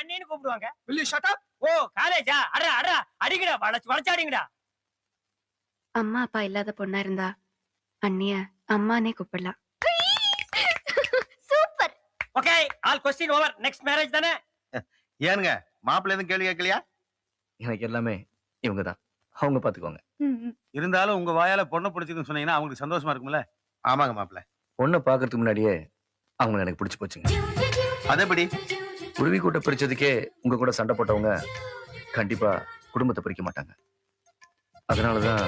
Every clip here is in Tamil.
அண்ணின்னு கூப்பிடுவாங்க. will you shut up? ஓ காலேஜா? அடடா அடடா அடிங்கடா வளைச்சாடிங்கடா. அம்மா அப்பா இல்லாத பொண்ணா இருந்தா அண்ணிய அம்மானே கூப்பிடலாம். Super. Okay all question over. Next marriage தானே? ஏனுங்க மாப்பிள்ளை எதுவும் கேள்வி கேட்கலையா? எனக்கு எல்லாமே இவங்க தான், அவங்க பாத்துக்கோங்க. இருந்தாலும் உங்க வாயால பொண்ணை பிடிச்சிருக்குன்னு சொன்னீங்கன்னா அவங்களுக்கு சந்தோஷமா இருக்கும்ல? ஆமாங்க மாப்பிள்ளை. பொண்ணை பாக்குறதுக்கு முன்னாடியே அவங்க எனக்கு பிடிச்சு போச்சுங்க. அதேபடி குருவி கூட்ட பிரிச்சதுக்கே உங்க கூட சண்டை போட்டவங்க கண்டிப்பா குடும்பத்தை பிரிக்க மாட்டாங்க. அதனாலதான்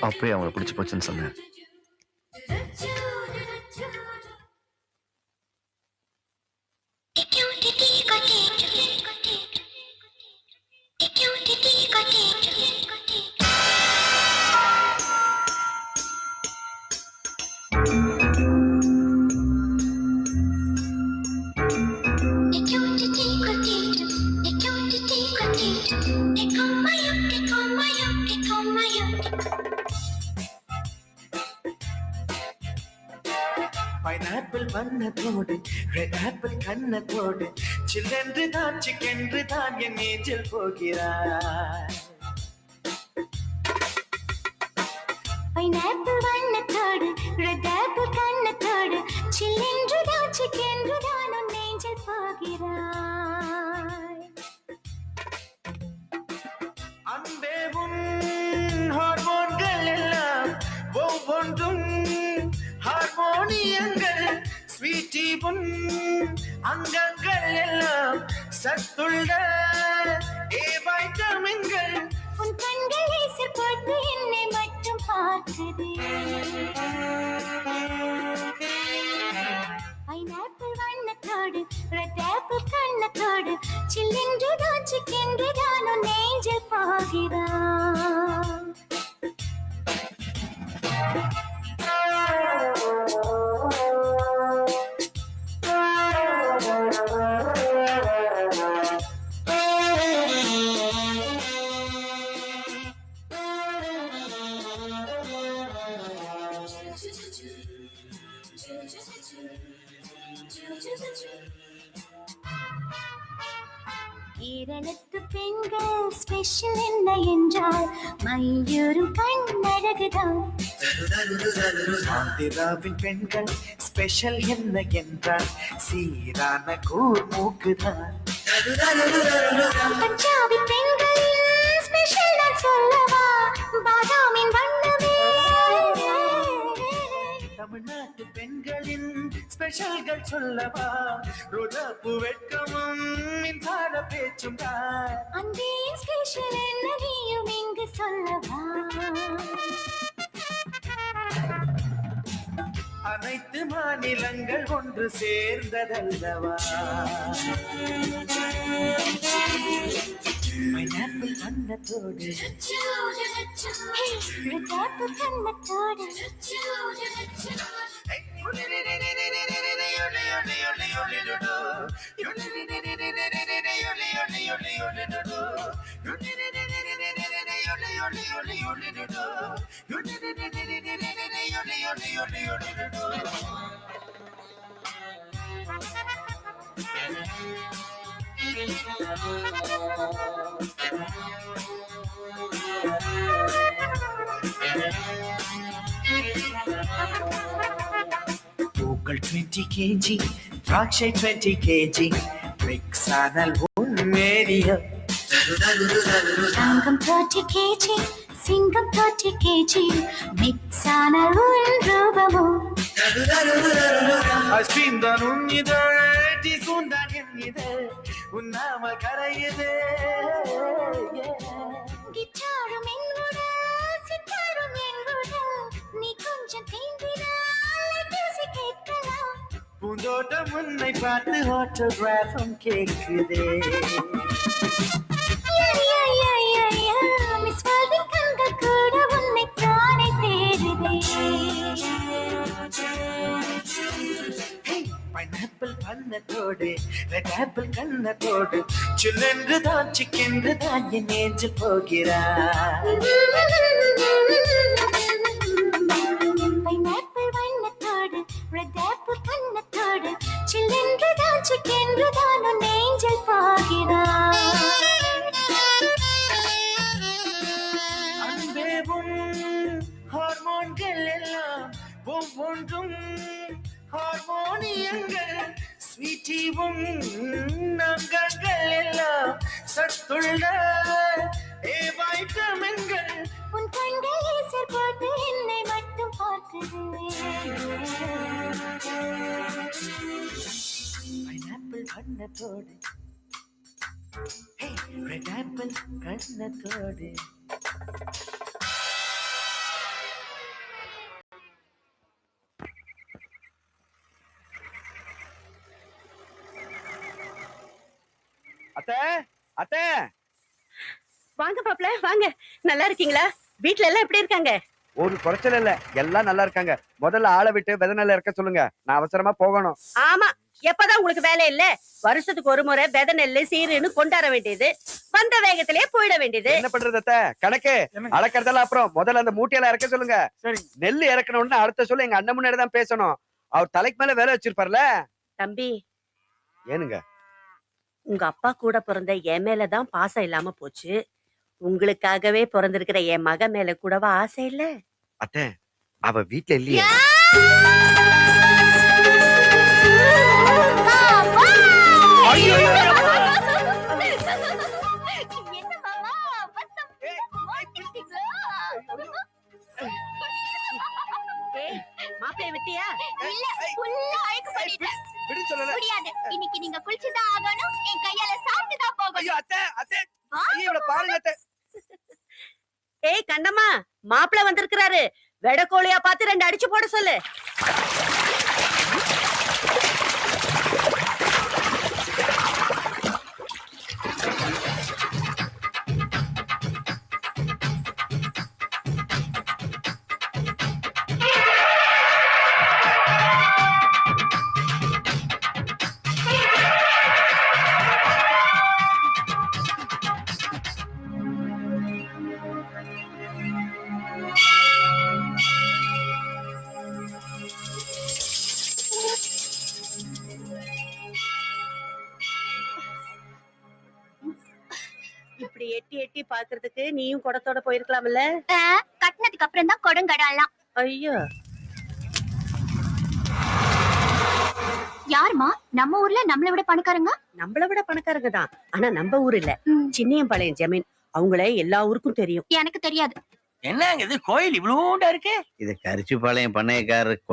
அப்பயே அவங்களை பிடிச்சு போச்சுன்னு சொன்னேன். பைனாப்பிள் வண்ணத்தோடு ரெட் ஆப்பிள் கண்ணத்தோடு சில்லென்று தான் சிக்கென்று தான் என் நெஞ்சில் போகிறாய். பைனாப்பிள் வண்ணத்தோடு ரெட் ஆப்பிள் கண்ணத்தோடு சில்லென்று தான் சிக்கென்று தான் உன் நெஞ்சில் போகிறாய். அன்பே உன் ஹார்மோன்கள் எல்லாம் ஒவ்வொன்றும் ஹார்மோனியங்கள். ஸ்வீட்டி உன் அங்கங்கள் எல்லாம் சத்துள்ள ஏ வைட்டமின்கள். உன் கண்கள் லேசர் போட்டு என்னை மட்டும் பார்க்குதே. பைனாப்பிள் வண்ணத்தோடு ரெட் ஆப்பிள் கண்ணத்தோடு சில்லென்று தான் சிக்கென்று தான் உன் நெஞ்சில் போகிறாய். கேரளத்து பெண்கள் ஸ்பெஷல் என்ன என்றால் மயூரும் கண்ணழகுதான். ஆந்திராவின் பெண்கள் ஸ்பெஷல் என்ன என்றால் சீரான கூர் மூக்குதான். பஞ்சாபி பெண்கள் ஸ்பெஷல் நான் சொல்லவா பாதாமின் வண்ணமே. தமிழ்நாட்டு பெண்களின் ஸ்பெஷல்கள் சொல்லவா ரோஜாப்பூ வெட்கமும் மின்சார பேச்சும் தான். அந்த ஸ்பெஷல் என்ன நீயும் இங்கு சொல்லவா. அனைத்து மாநிலங்கள் ஒன்று சேர்ந்ததல்லவா. பைனாப்பிள் வண்ணத்தோடு ரெட் ஆப்பிள் கண்ணத்தோடு பூக்கள் 20 kg திராட்சை 20 kg மிக்ஸ் ஆனால் உண்மேரியா. தங்கம் 30 kg சிங்கம் 30 kg மிக்ஸ் ஆனால் உன் ரூபமோ. ஐஸ்கிரீம் தான் உன் இதழ் டீஸ்பூன் தான் என் இதழ் உண்ணாமல் கரையுதே. கிட்டாரும் என் உடல் சித்தாரும் என் உடல் நீ கொஞ்சம் தேம்பினால் பேசி கேட்கலாம். பூந்தோட்டம் உன்னை பார்த்து ஆட்டோகிராஃபும் கேட்குதே. மிஸ் வேர்ல்டின் கண்கள் கூட உன்னை தானே தேடுதே. பைனாப்பிள் வண்ணத்தோடு ரெட் ஆப்பிள் கண்ணத்தோடு சில்லென்று தான் சிக்கென்று தான் என் நெஞ்சில் போகிறாய். பைனாப்பிள் வண்ணத்தோடு ரெட் ஆப்பிள் கண்ணத்தோடு சில்லென்று தான் சிக்கென்று தான் உன் நெஞ்சில் போகிறாய். நகங்கள் எல்லாம் சத்துள்ள வைட்டமின்கள் உன் கண்கள் லேசர் போட்டு என்னை மட்டும் பார்க்குது. பைனாப்பிள் கண்ணத்தோடு ரெட் ஆப்பிள் கண்ணத்தோடு அத்தை அத்தை வாங்க மாப்ள வாங்க. நல்லா இருக்கீங்களா? வீட்ல எல்லாம் எப்படி இருக்காங்க? ஒரு குறைச்சல் இல்ல, எல்லாம் நல்லா இருக்காங்க. முதல்ல ஆளை விட்டு விதை நெல்ல இறக்க சொல்லுங்க, நான் அவசரமா போகணும். ஆமா, எப்பதான் உங்களுக்கு வேலை இல்ல? வருஷத்துக்கு ஒரு முறை விதை நெல்லு சீருன்னு கொண்டாட வேண்டியது, வந்த வேகத்திலேயே போயிட வேண்டியது. என்ன பண்றது அத்தை? கணக்கு அளக்கறதெல்லாம் அப்புறம் முதல்ல அந்த மூட்டையெல்லாம் இறக்க சொல்லுங்க. நெல்லு இறக்கணும்னு அடுத்த சொல்ல எங்க அண்ணன் முன்னாடி தான் பேசணும். அவர் தலைக்கு மேல வேலை வச்சிருப்பார்ல. தம்பி, ஏனுங்க? உங்க அப்பா கூட பிறந்த என் மேலதான் பாசம் இல்லாம போச்சு. உங்களுக்காகவே பிறந்திருக்கிற என் மக மேல கூடவா ஆசை இல்ல? அத்தை, அவ வீட்டுல இல்லையா? என்ன மாமா, பத்தம் மாட்டிக்கிட்டீங்களா? மாப்பிளைய விட்டியா? இல்ல, ஃபுல்லா அழுக்கு பண்ணிட்டேன். விடு சொல்லல. முடியாது, இன்னைக்கு நீங்க குளிச்சுதான் ஆகணும். என் கையால சாப்பிட்டுதான் போகணும். ஐயோ அத்தை, அத்தை, ஐயோ இவள பாருங்க அத்தை. ஏய் கண்ணம்மா, மாப்பிள வந்திருக்கிறாரு. வெடக்கோழியா பார்த்து 2 அடிச்சு போட சொல்லு. இப்படி எட்டி எட்டி பாக்குறதுக்கு நீயும் குடத்தோட போயிருக்கலாம்ல. கட்டினதுக்கு அப்புறம் தான் கொடுங்கடலாம். ஐயோ, யாருமா நம்ம ஊர்ல நம்மளை விட பணக்காரங்க? நம்மள விட பணக்காரங்க தான், ஆனா நம்ம ஊர் இல்ல. சின்னியம்பாளையம் ஜமீன். அவங்கள எல்லா ஊருக்கும் தெரியும். எனக்கு தெரியாது. என்னங்க இது கோயில் இவ்வளோண்டா இருக்கு? இது கரிச்சிபாளையம் பண்ணையக்காரர்